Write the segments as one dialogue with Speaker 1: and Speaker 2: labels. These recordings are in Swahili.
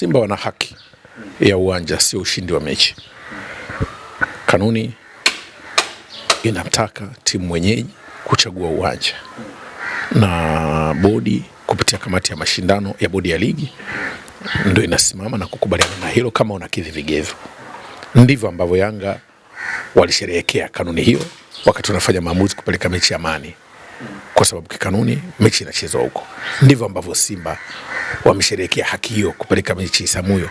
Speaker 1: Simba wana haki ya uwanja, sio ushindi wa mechi. Kanuni inamtaka timu mwenyeji kuchagua uwanja, na bodi kupitia kamati ya mashindano ya bodi ya ligi ndio inasimama na kukubaliana na hilo kama unakidhi vigezo. Ndivyo ambavyo Yanga walisherehekea kanuni hiyo wakati wanafanya maamuzi kupeleka mechi ya Amani, kwa sababu kikanuni mechi inachezwa huko. Ndivyo ambavyo Simba wamesherehekea haki hiyo kupeleka mechi Isamuyo,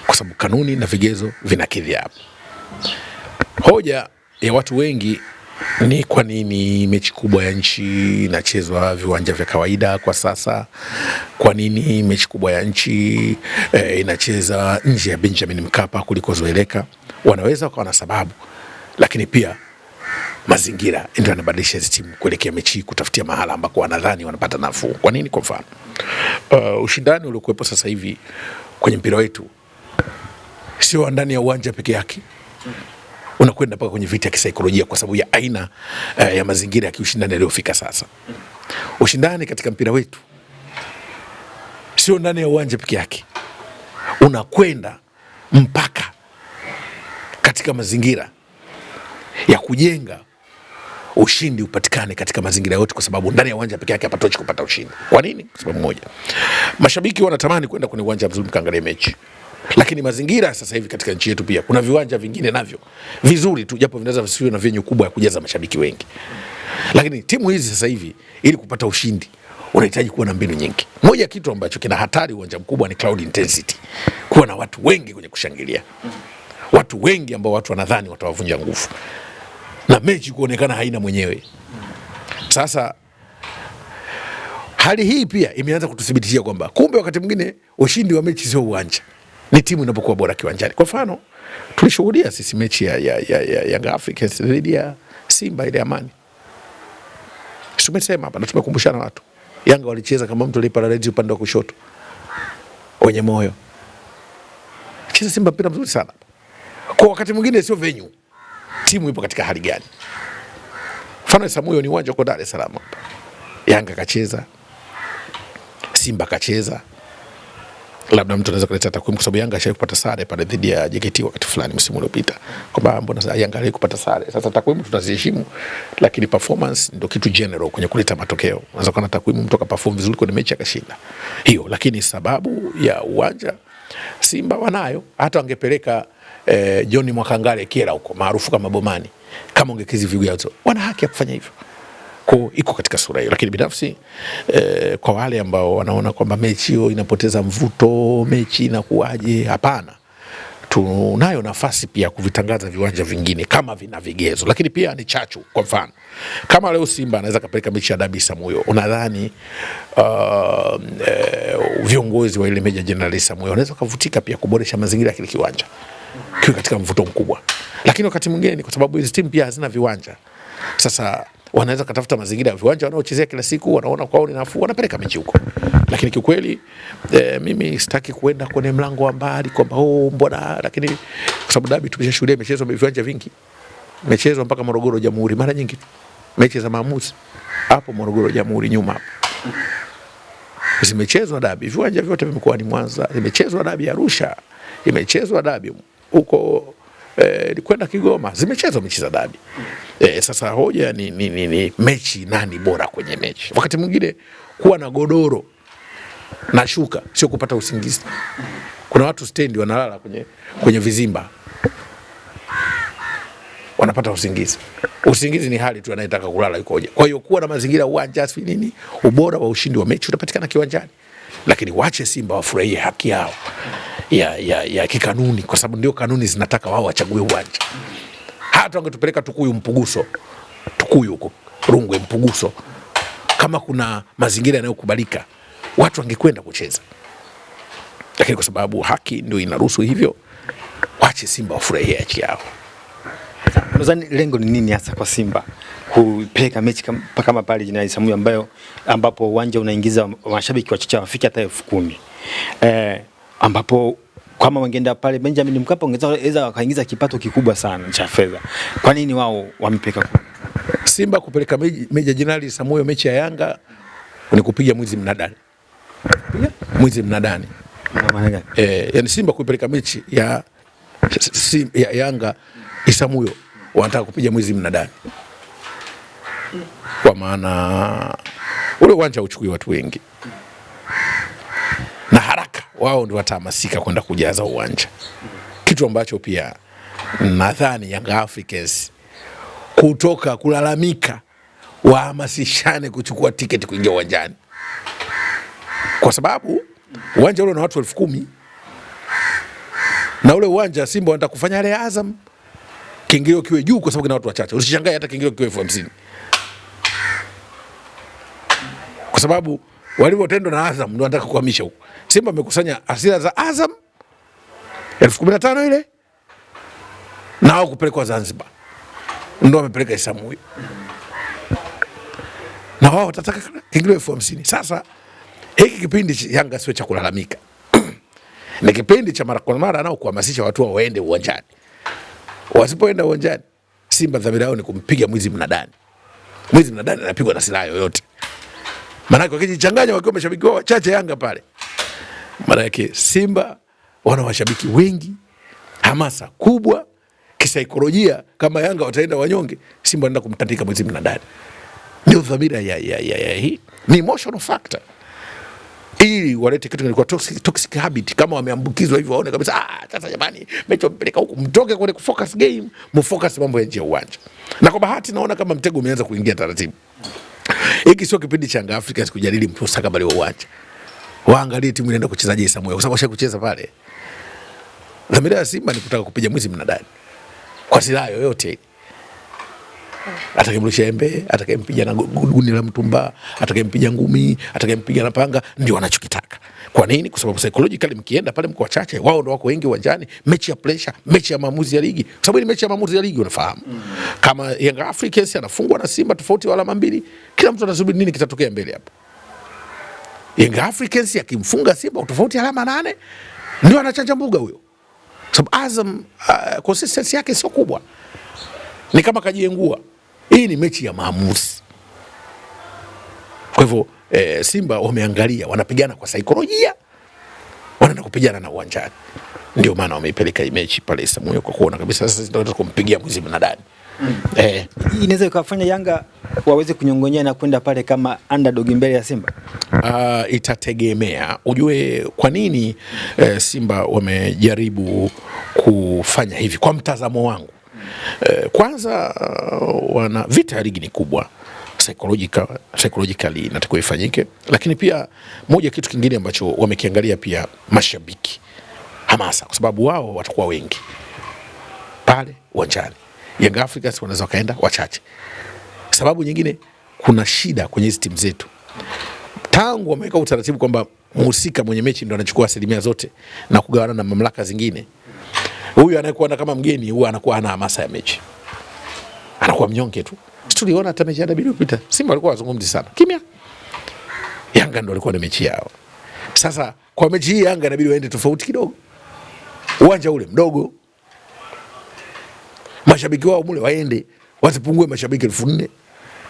Speaker 1: kwa sababu kanuni na vigezo vinakidhi hapo. Hoja ya watu wengi ni kwa nini mechi kubwa ya nchi inachezwa viwanja vya kawaida kwa sasa? Kwa nini mechi kubwa ya nchi inacheza nje ya Benjamin Mkapa kuliko zoeleka? Wanaweza kuwa na sababu, lakini pia mazingira ndio yanabadilisha hizo timu kuelekea mechi kutafutia mahala ambako wanadhani wanapata nafuu. Kwa nini? Kwa mfano, ushindani uliokuwepo sasa hivi kwenye mpira wetu sio ndani ya uwanja peke yake, unakwenda mpaka kwenye vita ya kisaikolojia kwa sababu ya aina ya mazingira ya kiushindani yaliyofika sasa. Ushindani katika mpira wetu sio ndani ya uwanja peke yake, unakwenda mpaka katika mazingira ya kujenga ushindi upatikane katika mazingira yote, kwa sababu ndani ya uwanja peke yake hapatoshi kupata ushindi. Kwa nini? Kwa sababu moja, mashabiki wanatamani kwenda kwenye uwanja mzuri mkaangalia mechi, lakini mazingira sasa hivi katika nchi yetu pia kuna viwanja vingine navyo vizuri tu, japo vinaweza visiwe na venue kubwa ya kujaza mashabiki wengi. Lakini timu hizi sasa hivi ili kupata ushindi unahitaji kuwa na mbinu nyingi. Moja ya kitu ambacho kina hatari uwanja mkubwa ni crowd intensity, kuwa na watu wengi kwenye kushangilia, watu wengi ambao watu wanadhani watawavunja nguvu, na mechi kuonekana haina mwenyewe. Sasa hali hii pia imeanza kututhibitishia kwamba kumbe wakati mwingine ushindi wa mechi sio uwanja, ni timu inapokuwa bora kiwanjani. Kwa mfano, tulishuhudia sisi mechi ya Young Africans dhidi ya Simba ile Amani. Tumesema hapa na tumekumbushana watu, Yanga walicheza kama mtu aliparalezi upande wa kushoto wenye moyo. Cheza Simba mpira mzuri sana. Kwa wakati mwingine sio venue, timu ipo katika hali gani. Mfano Isamuyo ni uwanja kwa Dar es Salaam. Yanga kacheza, Simba kacheza. Labda mtu anaweza kuleta takwimu, kwa sababu Yanga ashawahi kupata sare pale dhidi ya JKT wakati fulani msimu uliopita. Kwamba mbona Yanga ile kupata sare. Sasa takwimu tunaziheshimu, lakini performance ndio kitu general kwenye kuleta matokeo. Unaweza kuona takwimu mtu akaperform vizuri kwenye mechi akashinda. Hiyo, lakini sababu ya uwanja Simba wanayo. Hata wangepeleka John Mwakangale Kiera huko maarufu kama Bomani, kama ungekizi vigezo, wana haki ya kufanya hivyo. Kwa iko katika sura hiyo. Lakini binafsi kwa wale ambao wanaona kwamba mechi hiyo inapoteza mvuto, mechi inakuaje, hapana. Tunayo nafasi pia kuvitangaza viwanja vingine kama vina vigezo, lakini pia ni chachu. Kwa mfano, kama leo Simba anaweza kapeleka mechi ya Dabi Isamuyo, unadhani viongozi wa ile Meja Jenerali Isamuyo wanaweza kuvutika pia kuboresha mazingira ya kile kiwanja kiwe katika mvuto mkubwa? Lakini wakati mwingine kwa sababu hizo timu pia hazina viwanja, sasa wanaweza kutafuta mazingira ya viwanja wanaochezea kila siku, wanaona kwao ni nafuu, wanapeleka mechi huko. Lakini kiukweli mimi sitaki kuenda kwenye mlango wa mbali kwamba mbona, lakini kwa sababu Dabi tumeshashuhudia michezo viwanja vingi, michezo mpaka Morogoro Jamhuri mara nyingi tu, mechi za maamuzi hapo Morogoro Jamhuri nyuma hapo zimechezwa Dabi, viwanja vyote vimekuwa ni Mwanza, imechezwa Dabi Arusha, imechezwa Dabi huko kwenda Kigoma, zimechezwa mechi za Dabi. Sasa hoja ni mechi nani bora kwenye mechi. Wakati mwingine kuwa na godoro na shuka sio kupata usingizi. Kuna watu stendi wanalala kwenye vizimba, wanapata usingizi. Usingizi ni hali tu anayetaka kulala yukoje. Kwa hiyo kuwa na mazingira uwanja nini, ubora wa ushindi wa mechi utapatikana kiwanjani. Lakini wache Simba wafurahie haki yao ya kikanuni, kwa sababu ndio kanuni zinataka wao wachague uwanja. Hata wangetupeleka Tukuyu huko Rungwe Mpuguso, kama kuna mazingira yanayokubalika watu wangekwenda kucheza, lakini kwa sababu haki ndio inaruhusu hivyo, wache Simba wafurahie haki yao.
Speaker 2: Nadhani lengo ni nini hasa kwa Simba kupeleka mechi kama pale Jenerali Isamuyo ambapo uwanja unaingiza mashabiki wachache wafike hata 10,000, ambapo kama wangeenda pale Benjamin Mkapa ungeweza wakaingiza kipato kikubwa sana cha fedha? Kwa nini wao wamepeleka
Speaker 1: Simba kupeleka Meja Jenerali Isamuyo mechi ya Yanga ni kupiga mwizi mnadani? Yani Simba kuipeleka mechi ya Yanga Isamuyo wanataka kupiga mwizi mnadani, kwa maana ule uwanja uchukui watu wengi na haraka, wao ndio watahamasika kwenda kujaza uwanja, kitu ambacho pia nadhani Young Africans kutoka kulalamika wahamasishane kuchukua tiketi kuingia uwanjani, kwa sababu uwanja ule una watu 10,000 na ule uwanja Simba wanataka kufanya ile Azam kiingilio kiwe juu kwa sababu kuna watu wachache. Usishangae hata kiingilio kiwe 50,000, kwa sababu walivyotendwa na Azam ndio wanataka kuhamisha huko. Simba amekusanya hasira za Azam 15,000 ile na wao kupelekwa Zanzibar, ndio wamepeleka Isamuyo na wao watataka kiingilio 50,000. Sasa hiki kipindi Yanga sio cha kulalamika ni kipindi cha mara kwa mara nao kuhamasisha watu waende uwanjani. Wasipoenda uwanjani, Simba dhamira yao ni kumpiga mwizi mnadani. Mwizi mnadani anapigwa na silaha yoyote. Maana yake wakijichanganya wakiwa mashabiki wao wachache Yanga pale, maana yake Simba wana mashabiki wengi, hamasa kubwa, kisaikolojia. Kama Yanga wataenda wanyonge, Simba wanaenda kumtandika mwizi mnadani. Ndio dhamira ya hii, ni emotional factor, ili walete kitu kilikuwa toxic habit. Kama wameambukizwa hivyo waone kabisa, sasa jamani, mechi mpeleka huku, mtoke kwenye kufocus game, mfocus mambo ya nje ya uwanja. Na kwa bahati naona kama mtego umeanza kuingia taratibu. Hiki sio kipindi cha Young Africans kujadili mustakabali wa uwanja. Waangalie timu inaenda kuchezaje Isamuyo, kwa sababu washa kucheza pale. Dhamira ya Simba ni kutaka kupiga mwizi mnadani kwa silaha yoyote, atakayemrusha embe, atakayempiga na guni la mtumba, atakayempiga ngumi, atakayempiga na panga, ndio wanachokitaka. Kwa nini? Kwa sababu psychologically mkienda pale mko wachache, wao ndio wako wengi uwanjani, mechi ya pressure, mechi ya maamuzi ya ligi. Kwa sababu ni mechi ya maamuzi ya ligi, unafahamu. Kama Young Africans anafungwa na Simba tofauti wala alama 2, kila mtu anasubiri nini kitatokea mbele hapo. Young Africans yakimfunga Simba tofauti alama 8, ndio anachanja mbuga huyo. Sababu Azam consistency yake sio kubwa, ni kama kajiengua. Hii ni mechi ya maamuzi. Kwa hivyo Simba wameangalia, wanapigana kwa saikolojia, wanaenda kupigana na uwanjani. Ndio maana wameipeleka hii mechi pale Isamuyo, kwa kuona kabisa sasa tunataka kumpigia mwizi mnadani.
Speaker 2: Inaweza ikafanya Yanga waweze kunyongonyea na kwenda pale kama underdog mbele ya Simba.
Speaker 1: Itategemea. Ujue kwa nini Simba wamejaribu kufanya hivi kwa mtazamo wangu. Kwanza wana vita ya ligi ni kubwa, psychologically inatakiwa ifanyike, lakini pia moja kitu kingine ambacho wamekiangalia pia mashabiki, hamasa, kwa sababu wao watakuwa wengi pale uwanjani. Young Africans wanaweza kaenda wachache. Sababu nyingine, kuna shida kwenye hizi timu zetu. Tangu wameweka utaratibu kwamba mhusika mwenye mechi ndo anachukua asilimia zote na kugawana na mamlaka zingine, huyu anayekuwa kama mgeni huwa anakuwa hana hamasa ya mechi, anakuwa mnyonge tu. Tuliona hata mechi ya dabi iliyopita Simba walikuwa wazungumzi sana, kimya. Yanga ndo walikuwa na mechi yao. Sasa kwa mechi hii Yanga inabidi waende tofauti kidogo, uwanja ule mdogo, mashabiki wao mule waende, wasipungue mashabiki 4,000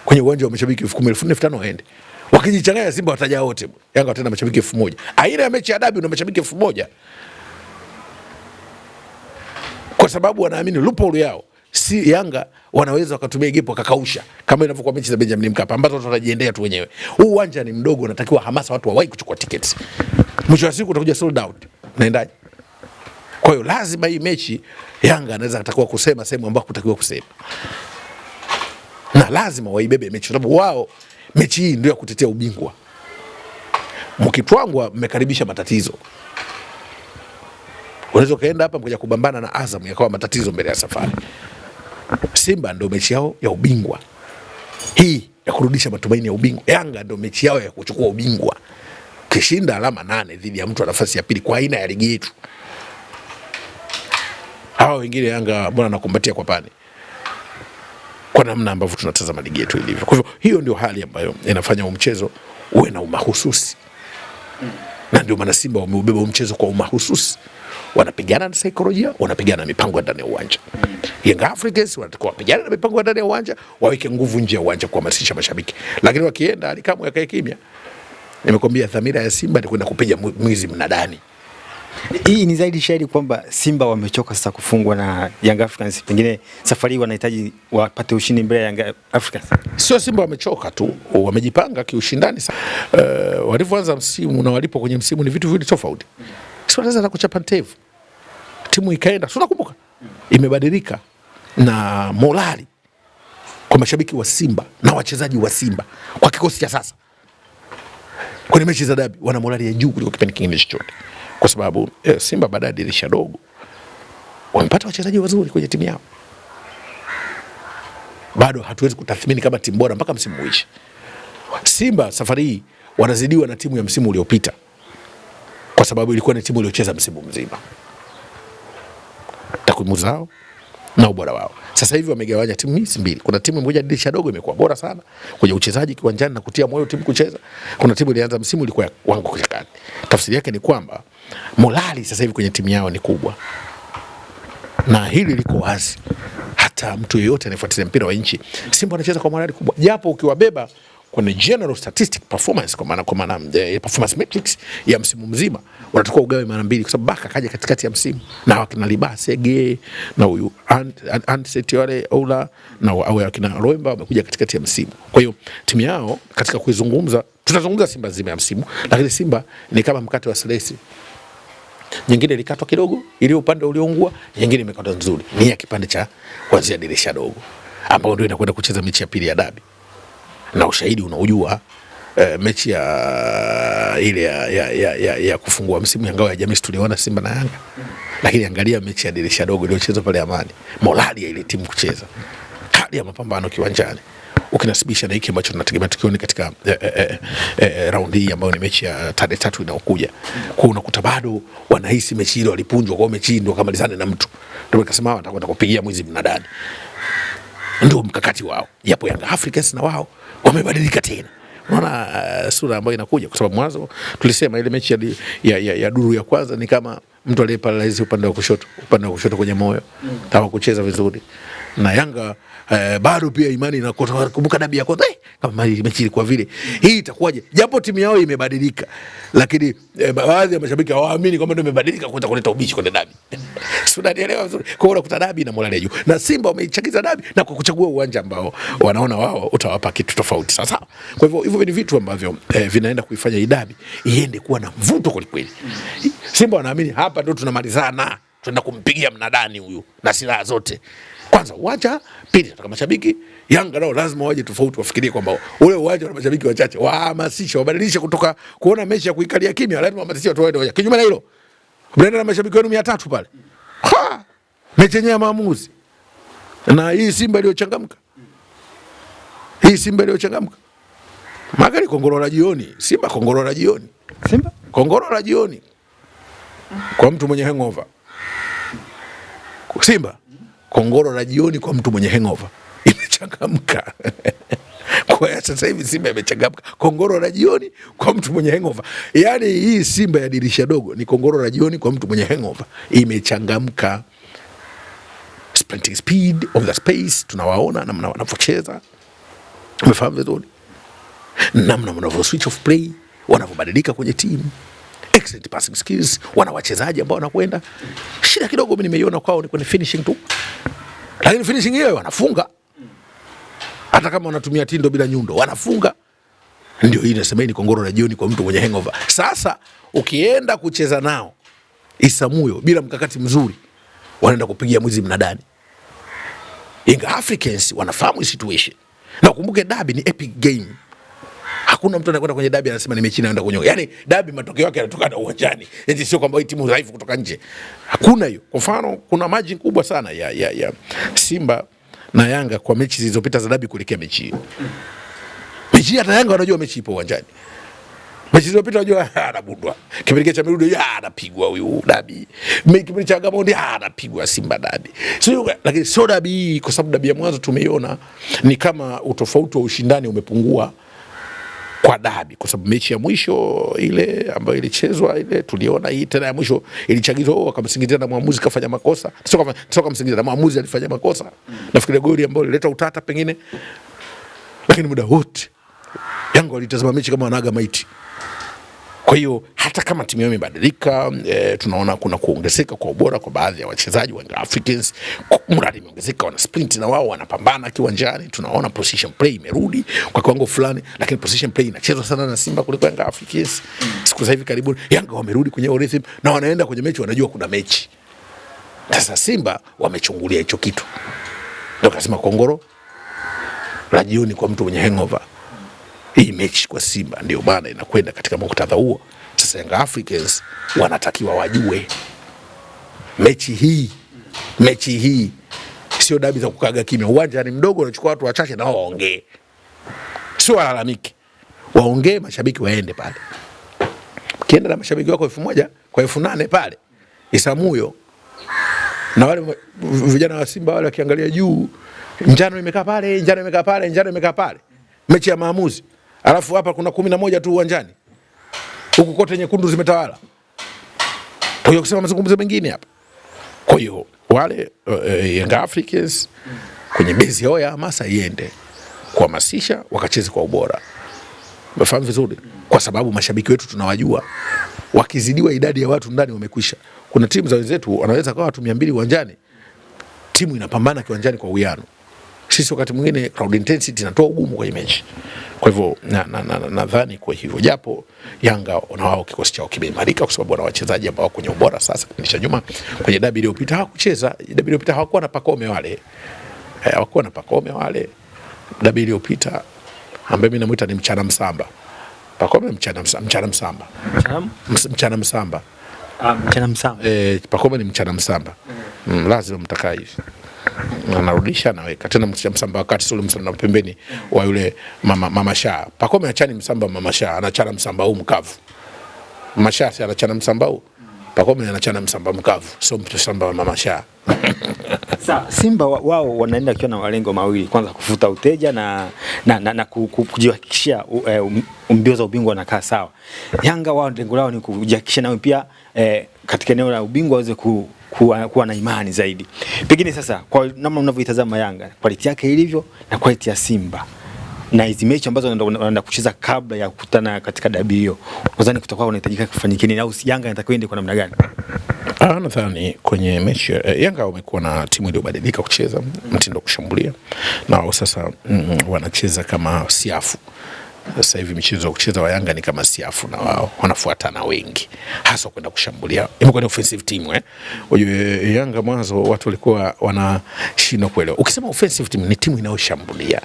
Speaker 1: kwenye uwanja wa mashabiki 10,000, 15,000 waende. Wakijichanganya Simba wataja wote, Yanga watenda mashabiki 1,000. Aina ya mechi ya dabi una mashabiki 1,000, kwa sababu wanaamini loophole yao. Si Yanga wanaweza wakatumia gepo wakakausha kama inavyokuwa mechi za Benjamin Mkapa ambazo watu watajiendea tu wenyewe. Huu uwanja ni mdogo, unatakiwa hamasa, watu wawahi kuchukua tickets. Mwisho wa siku utakuja sold out. Naendaje? Kwa hiyo lazima hii mechi Yanga anaweza atakuwa kusema sehemu ambako kutakiwa kusema. Na lazima waibebe mechi, sababu wao mechi hii ndio ya kutetea ubingwa. Mkitwangwa mmekaribisha matatizo. Unaweza kaenda hapa mkuja kubambana na Azam yakawa matatizo mbele ya safari. Simba ndio mechi yao ya ubingwa, hii ya kurudisha matumaini ya ubingwa. Yanga ndio mechi yao ya kuchukua ubingwa, kishinda alama 8 dhidi ya mtu wa nafasi ya pili kwa aina ya ligi yetu. Hao wengine Yanga mbona nakumbatia kwa pani, kwa namna ambavyo tunatazama ligi yetu ilivyo. Kwa hivyo hiyo ndio hali ambayo inafanya mchezo uwe na umahususi. Na ndio maana Simba wameubeba mchezo kwa umahususi. Wanapigana na saikolojia, wanapigana na mipango ndani ya uwanja. Young Africans wanatakiwa wapigane na mipango ndani ya uwanja, waweke nguvu nje ya uwanja kuhamasisha mashabiki. Lakini wakienda alikamwe yakae kimya. Nimekwambia dhamira ya Simba ni kwenda kupiga mwizi mnadani.
Speaker 2: Hii ni zaidi shahidi kwamba Simba wamechoka sasa kufungwa na Young Africans, pengine safari wanahitaji wapate ushindi mbele ya Young Africans.
Speaker 1: Sio Simba wamechoka tu, wamejipanga kiushindani sana. Walivyoanza msimu na walipo kwenye msimu ni vitu viwili tofauti. Sio wanaweza na kuchapa ntevu. Timu ikaenda, sio nakumbuka. Imebadilika na morali kwa mashabiki wa Simba na wachezaji wa Simba kwa kikosi cha sasa. Kwenye mechi za dabi wana morali ya juu kuliko kipindi kingine chochote. Kwa sababu Simba baada ya dirisha dogo wamepata wachezaji wazuri kwenye timu yao. Bado hatuwezi kutathmini kama timu bora mpaka msimu uishe. Simba safari hii wanazidiwa na timu ya msimu uliopita, kwa sababu ilikuwa ni timu iliyocheza msimu mzima. Takwimu zao na ubora wao. Sasa hivi wamegawanya timu hizi mbili. Kuna timu moja dirisha dogo imekuwa bora sana kwenye uchezaji kiwanjani na kutia moyo timu kucheza. Kuna timu ilianza msimu ilikuwa wangu kwa kati. Tafsiri yake ni kwamba morali sasa hivi kwenye timu yao ni kubwa. Na hili liko wazi. Hata mtu yeyote anayefuatilia mpira wa nchi, Simba wanacheza kwa morali kubwa. Japo ukiwabeba kwenye general statistic performance, kwa maana performance metrics ya msimu mzima, wanatakiwa ugawe mara mbili, kwa sababu Baka kaja katikati ya msimu na wakina Libase Ge na huyu Ansetiore Ola na wakina Roemba wamekuja katikati ya msimu. Kwa hiyo timu yao katika kuizungumza, tutazungumza Simba nzima ya msimu, lakini Simba ni kama mkate wa Selesi. Nyingine ilikatwa kidogo, ile upande ulioungua, nyingine imekatwa nzuri. Ni ya kipande cha kuanzia dirisha dogo, ambao ndio inakwenda kucheza mechi ya pili ya dabi. Na ushahidi unaujua, mechi ya ile ya kufungua msimu ya ngao ya jamii tuliona Simba na Yanga. Lakini angalia mechi ya dirisha dogo iliyochezwa pale Amani. Morali ya ile timu kucheza, hali ya mapambano kiwanjani, ukinasibisha na hiki ambacho tunategemea tukione katika raundi hii ambayo ni mechi ya tarehe 3 inayokuja. Kwa unakuta bado wanahisi mechi ile walipunjwa, kwa mechi ndio kamalizane na mtu. Ndio nikasema watakwenda kupigia mwizi mnadani. Ndio mkakati wao. Japo Young Africans na wao wamebadilika tena. Unaona sura ambayo inakuja, kwa sababu mwanzo tulisema ile mechi ya duru ya kwanza ni kama mtu aliyeparalyze upande wa kushoto kwenye moyo. Tawa kucheza vizuri. Na Yanga bado pia imani na kumbuka dabi ya kwanza kama mechi ilikuwa vile. Hii itakuwaje? Japo timu yao imebadilika, lakini baadhi ya mashabiki hawaamini kwamba ndio imebadilika kwenda kuleta ubishi kwenye dabi. Sio, unaelewa vizuri. Kwa hiyo unakuta dabi na morale juu. Na Simba wameichagiza dabi na kwa kuchagua uwanja ambao wanaona wao utawapa kitu tofauti. Sasa kwa hivyo ni vitu ambavyo vinaenda kuifanya hii dabi iende kuwa na mvuto kweli kweli. Simba wanaamini hapa ndio tunamalizana, tunaenda kumpigia mnadani huyu na silaha zote. Kwanza uwanja, pili tunataka mashabiki. Yanga nao lazima waje tofauti, wafikirie kwamba ule uwanja na mashabiki wachache, wahamasishe, wabadilishe kutoka kuona mechi ya kuikalia kimya, lazima wahamasishe watu waende. Kinyume na hilo, mnaenda na mashabiki wenu 300 pale. Mechi yenyewe ya maamuzi. Na hii Simba iliyochangamka. Magari kongoro la jioni, Simba kongoro la jioni.
Speaker 2: Simba
Speaker 1: kongoro la jioni. Kwa mtu mwenye hangover. Simba kongoro la jioni kwa mtu mwenye hangover. Imechangamka. Kwa sasa hivi Simba imechangamka. Kongoro la jioni kwa mtu mwenye hangover. Yaani hii Simba ya dirisha dogo ni kongoro la jioni kwa mtu mwenye hangover. Imechangamka. Sprinting speed of the space, tunawaona namna wanavyocheza. Umefahamu vizuri? Namna wanavyo switch of play, wanavyobadilika kwenye team. Excellent passing skills, wana wachezaji ambao wanakwenda. Shida kidogo mimi nimeiona kwao ni kwenye finishing tu. Lakini finishing hiyo wanafunga. Hata kama wanatumia tindo bila nyundo, wanafunga. Ndio hii nasema ni kongoro la jioni kwa mtu mwenye hangover. Sasa ukienda kucheza nao Isamuyo bila mkakati mzuri, wanaenda kupigia mwizi mnadani. Young Africans wanafahamu situation. Na ukumbuke dabi ni epic game. Hakuna mtu anakwenda kwenye dabi anasema ni mechi inaenda kunyonga. Yaani dabi matokeo yake yanatokana uwanjani. Eti sio kwamba hii timu dhaifu kutoka nje. Hakuna hiyo. Kwa mfano kuna margin kubwa sana ya Simba na Yanga kwa mechi zilizopita za dabi kuelekea mechi hii. Mechi hata Yanga wanajua mechi ipo uwanjani. Mechi zilizopita wanajua anabundwa. Kipindi cha Mirudo anapigwa huyu dabi. Kipindi cha Gamondi anapigwa Simba dabi. Sio, lakini sio dabi, kwa sababu dabi ya mwanzo tumeiona ni kama utofauti wa ushindani umepungua kwa dabi, kwa sababu mechi ya mwisho ile ambayo ilichezwa ile tuliona hii tena ya mwisho ilichagizwa wakamsingizia na mwamuzi kafanya makosa. Sio kama msingizia na mwamuzi alifanya makosa. Nafikiri goli ambayo ilileta utata pengine. Lakini muda wote Yanga walitazama mechi kama wanaga maiti. Kwa hiyo hata kama timu yao imebadilika, tunaona kuna kuongezeka kwa ubora kwa baadhi ya wachezaji wa Young Africans. Mradi imeongezeka, wana sprint na wao wanapambana kiwanjani. Tunaona position play imerudi kwa kiwango fulani, lakini position play inachezwa sana na Simba kuliko Young Africans. Siku za hivi karibuni Yanga wamerudi kwenye rhythm na wanaenda kwenye mechi, wanajua kuna mechi. Sasa Simba wamechungulia hicho kitu, ndio kasema kongoro la jioni kwa mtu mwenye hangover. Hii mechi kwa Simba ndio maana inakwenda katika muktadha huo. Sasa Young Africans wanatakiwa wajue mechi hii sio dabi za kukaga kimya. Uwanja ni mdogo, unachukua watu wachache na waongee, sio walalamike, waongee. Mashabiki waende pale, kienda na mashabiki wako 1000 kwa 8000 pale Isamuyo, na wale vijana wa Simba wale wakiangalia juu, njano imekaa pale, njano imekaa pale, njano imekaa pale, mechi ya maamuzi. Alafu hapa kuna 11 tu uwanjani, huku kote nyekundu zimetawala. Kwa hiyo kusema mazungumzo mengine hapa. Kwa hiyo wale Young Africans kwenye base yao ya hamasa iende kuhamasisha, wakacheze kwa ubora. Umefahamu vizuri? Kwa sababu mashabiki wetu tunawajua, wakizidiwa idadi ya watu ndani wamekwisha. Kuna timu za wenzetu wanaweza kwa watu 200 uwanjani, timu inapambana kiwanjani kwa uwiano. Sisi wakati mwingine crowd intensity inatoa ugumu kwenye mechi. Kwa hivyo nadhani kwa hivyo, japo Yanga na wao kikosi chao kimeimarika kwa sababu wana wachezaji ambao kwenye ubora sasa. Kipindi nyuma kwenye dabi iliyopita hawakucheza, dabi iliyopita hawakuwa na Pacome wale. Hawakuwa na Pacome wale. Dabi iliyopita ambaye mimi namuita ni mchana msamba. Pacome mchana msamba. Mchana msamba.
Speaker 2: Mchana msamba.
Speaker 1: Pacome ni mchana msamba. Lazima mtakaa hivi. Anarudisha naweka tena msamba wakati sio msamba pembeni wa yule mama Shaa. Pacome achani msamba mama Shaa, anachana msamba huu mkavu. Mama Shaa si anachana msamba huu, Pacome anachana msamba mkavu, sio msamba wa mama Shaa.
Speaker 2: Sasa Simba wao wanaenda kiwa na malengo mawili, kwanza kufuta uteja na kujihakikishia mbio za ubingwa wanakaa sawa. Yanga wao lengo lao ni kujihakikishia nao pia katika eneo la ubingwa waweze kuwa na imani zaidi. Pengine sasa kwa namna unavyoitazama Yanga, quality yake ilivyo na quality ya Simba, na hizo mechi ambazo wanaenda kucheza kabla ya kukutana katika dabi hiyo, nadhani kutakuwa unahitajika kufanyika nini, au Yanga inatakiwa iende kwa namna gani?
Speaker 1: Nadhani kwenye mechi Yanga wamekuwa na timu iliyobadilika kucheza mtindo kushambulia, na wao sasa wanacheza kama siafu. Sasa hivi michezo ya kucheza wa Yanga ni kama siafu, na wao wanafuatana wengi, hasa kwenda kushambulia. Imekuwa ni offensive team Unajua Yanga mwanzo watu walikuwa wanashindwa kuelewa. Ukisema offensive team ni timu inayoshambulia.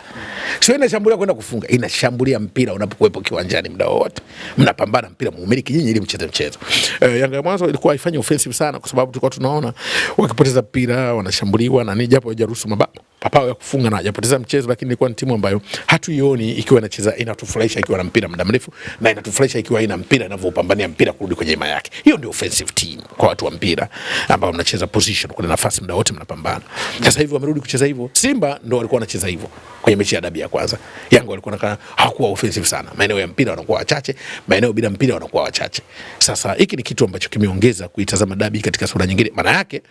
Speaker 1: Sio inashambulia kwenda kufunga, inashambulia mpira unapokuwepo kiwanjani muda wote. Mnapambana mpira muumiliki nyinyi ili mcheze mchezo. Yanga mwanzo ilikuwa haifanye offensive sana kwa sababu tulikuwa tunaona wakipoteza mpira wanashambuliwa, na ni japo hajaruhusu mapao ya kufunga na hajapoteza mchezo, lakini ilikuwa ni timu ambayo hatuioni ikiwa inacheza inatufurahisha ikiwa na mpira muda mrefu, na inatufurahisha ikiwa ina mpira inavyopambania mpira kurudi kwenye hima yake. Hiyo ndio offensive team kwa watu wa mpira ambao mnacheza position, kuna nafasi muda wote mnapambana. Sasa hivi wamerudi kucheza hivyo. Simba ndio walikuwa wanacheza hivyo kwenye mechi ya dabi ya kwanza. Yanga walikuwa hawakuwa offensive sana. Maeneo ya mpira wanakuwa wachache, maeneo bila mpira wanakuwa wachache. Sasa hiki ni kitu ambacho kimeongeza kuitazama dabi katika sura nyingine. Maana yake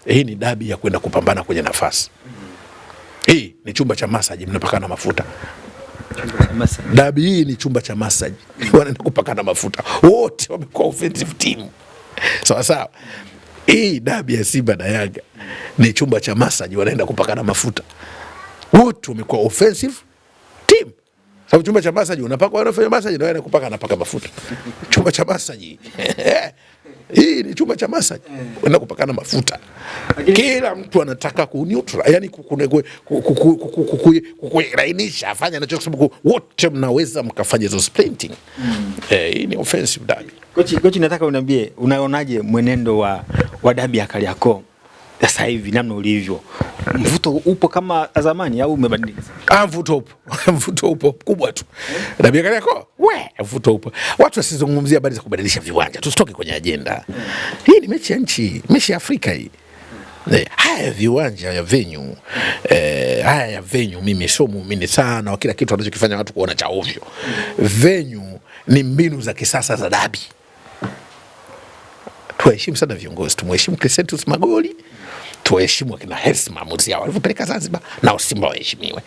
Speaker 1: hii ni dabi ya kwenda kupambana kwenye nafasi. Hii ni chumba cha massage, mnapakana mafuta. Dabi hii ni chumba cha massage, wanaenda kupakana mafuta. Wote wamekuwa offensive team. Sawa. Hii dabi ya Simba na Yanga ni chumba cha massage, wanaenda kupakana mafuta. Wote wamekuwa offensive team. Sababu chumba cha massage unapaka, wanafanya massage na wanaenda kupaka, anapaka mafuta. Chumba cha massage. Hii ni chumba cha massage, wanaenda kupakana mafuta. Kila mtu anataka ku neutral, yani kulainisha, afanye anachosema, wote mnaweza mkafanya hizo sprinting. Hii ni offensive derby.
Speaker 2: Kochi nataka uniambie, unaonaje mwenendo wa dabi ya Kariakoo sasa hivi namna ulivyo? Mvuto upo kama zamani au umebadilika?
Speaker 1: Mvuto upo. Mvuto upo kubwa tu. Dabi ya Kariakoo, mvuto upo. Watu wasizungumzia habari za kubadilisha viwanja. Tusitoke kwenye agenda. Hii ni mechi ya nchi, mechi ya Afrika hii. Haya viwanja ya venue, haya ya venue mimi sio muumini sana wa kila kitu wanachokifanya watu kuona cha ovyo. Venue ni mbinu za kisasa za dabi. Tuheshimu sana viongozi, tumheshimu Crescentus Magoli, tuheshimu akina Hersi maamuzi yao walivyopeleka Zanzibar, na Simba waheshimiwe.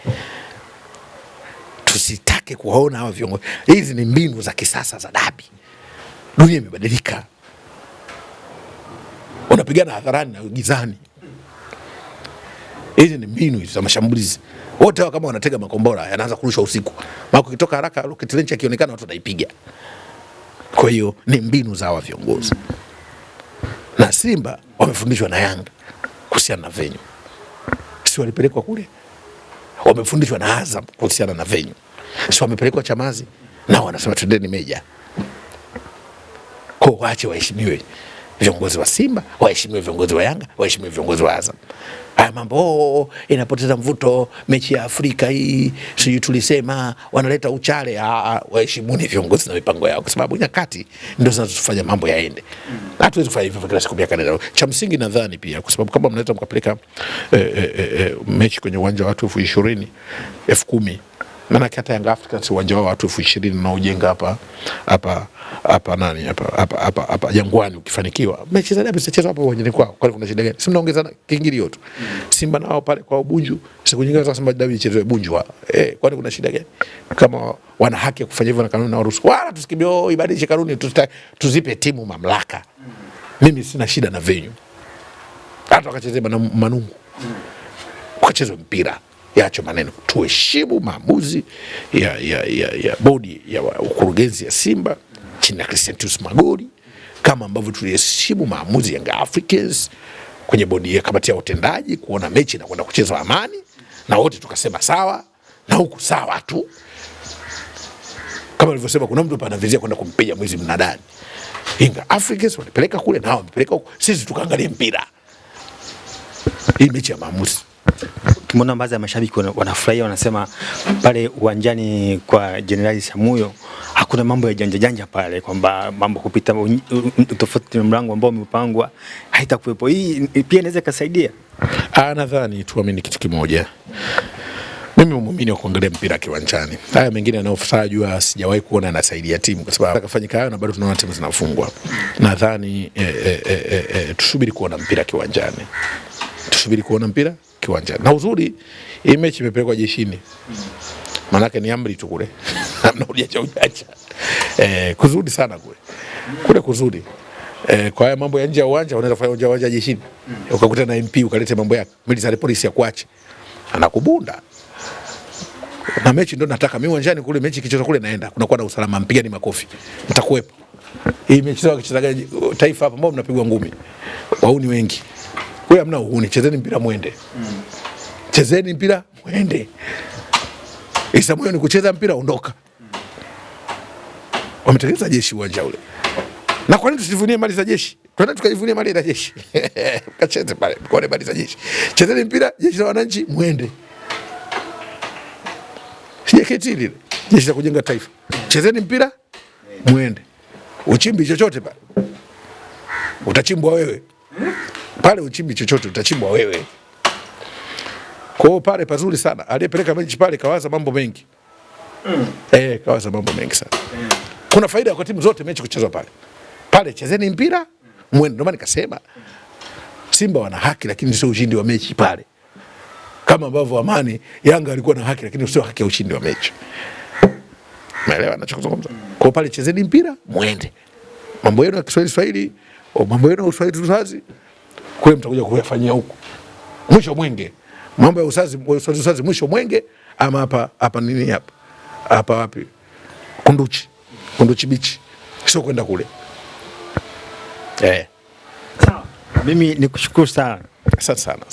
Speaker 1: Tusitake kuwaona hawa viongozi. Hizi ni mbinu za kisasa za dabi. Dunia imebadilika. Unapigana hadharani na gizani. Hizi ni mbinu za mashambulizi. Wote kama wanatega makombora yanaanza kurushwa usiku. Mako kitoka haraka rocket launcher akionekana watu wanaipiga. Kwa hiyo ni mbinu za wa viongozi. Na Simba wamefundishwa na Yanga kuhusiana na venue. Si walipelekwa kule? Wamefundishwa na Azam kuhusiana na venue. Si wamepelekwa Chamazi na wanasema twendeni Meja. Kwa waache waheshimiwe viongozi wa Simba, waheshimiwe viongozi wa Yanga, waheshimiwe viongozi wa Azam. Haya mambo inapoteza mvuto mechi ya Afrika hii, sisi tulisema wanaleta uchale. Waheshimuni viongozi na mipango yao, kwa sababu nyakati ndio zinazofanya mambo yaende. Hatuwezi kufanya hivyo kila siku miaka nenda. Cha msingi nadhani pia, kwa sababu kama mnaleta mkapeleka mechi kwenye uwanja wa watu 20,000, 10,000, maana hata Young Africans uwanja wao watu 20,000 na ujenga hapa Jangwani, ukifanikiwa mechi za dabi zitachezwa hapo uwanjani kwao. Kwani kuna shida gani? Si mnaongeza kiingilio tu. Simba nao pale kwa Bunju, siku nyingine tunasema dabi ichezwe Bunju. Kwani kuna shida gani? Kama wana haki ya kufanya hivyo na kanuni na waruhusu, wala tusikibio ibadilishe kanuni, tuzipe timu mamlaka. Mimi sina shida na venue. Hata wakachezea Manungu, wakachezwa mpira, yaacho maneno. Tuheshimu maamuzi ya bodi ya ukurugenzi ya Simba chini ya Christianus Magori, kama ambavyo tuliheshimu maamuzi ya Young Africans kwenye bodi ya kamati ya utendaji kuona mechi na kwenda kuchezwa amani, na wote tukasema sawa, na huku sawa tu. Kama nilivyosema, kuna mtu anavizia kwenda kumpiga mwizi mnadani. Young Africans walipeleka kule na wamepeleka huko, sisi tukaangalia mpira. Hii mechi ya maamuzi.
Speaker 2: Tumeona baadhi ya mashabiki wanafurahia, wanasema pale uwanjani kwa Jenerali Samuyo hakuna mambo ya janja pale, kwamba mambo kupita tofauti na mlango ambao umepangwa haitakuwepo. Hii pia inaweza kusaidia.
Speaker 1: Nadhani tuamini kitu kimoja. Mimi muumini wa kuangalia mpira kiwanjani. Haya mengine yanayofanywa sijawahi kuona yanasaidia timu, kwa sababu akafanyika hayo na bado tunaona timu zinafungwa. Nadhani tusubiri kuona mpira kiwanjani. Tusubiri kuona mpira kiwanjani. Na uzuri hii mechi imepelekwa jeshini. Manake ni amri tu kule. Hamna ujacha. Kuzuri sana kule. Kule kuzuri. Kwa haya mambo ya nje ya uwanja unaweza kufanya uwanja jeshini. Ukakuta na MP ukalete mambo yake. Military police ya kuache. Anakubunda. Na mechi ndio nataka mimi uwanjani kule, mechi kicheza kule naenda. Kunakuwa na usalama, mpigani makofi. Mtakuwepo. Hii mechi sawa kichezaga taifa hapa ambao mnapigwa ngumi. Wauni wengi. Kwa hamna uhuni, chezeni mpira muende. Chezeni mpira muende. Isamuyo ni kucheza mpira ondoka. Wametengeneza jeshi uwanja ule. Na kwa nini tusivunie mali za jeshi? Twende tukajivunie mali za jeshi. Kacheze pale, kwa mali za jeshi. Chezeni mpira, jeshi la wananchi muende. Sijaketi lile. Jeshi la kujenga taifa. Chezeni mpira muende. Uchimbi chochote pale. Utachimbwa wewe. Pale uchimbi chochote utachimbwa wewe. Kwa hiyo pale pazuri sana. Aliyepeleka mechi pale kawaza mambo mengi. Kawaza mambo mengi sana. Kuna faida kwa timu zote mechi kuchezwa pale. Pale chezeni mpira muende. Ndio maana nikasema Simba wana haki, lakini sio ushindi wa mechi pale. Kama ambavyo Amani Yanga alikuwa na haki, lakini sio haki ya ushindi wa mechi. Umeelewa ninachozungumza? Kwa pale chezeni mpira muende. Mambo yenu ya Kiswahili au mambo yenu ya Uswahili kule mtakuja kuyafanyia huko. Mwisho Mwenge. Mambo ya usazi mwisho Mwenge, ama hapa nini hapa? Hapa wapi? Kunduchi Beach. Sio kwenda kule.
Speaker 2: Sawa. Mimi nikushukuru sana.
Speaker 1: Asante sana.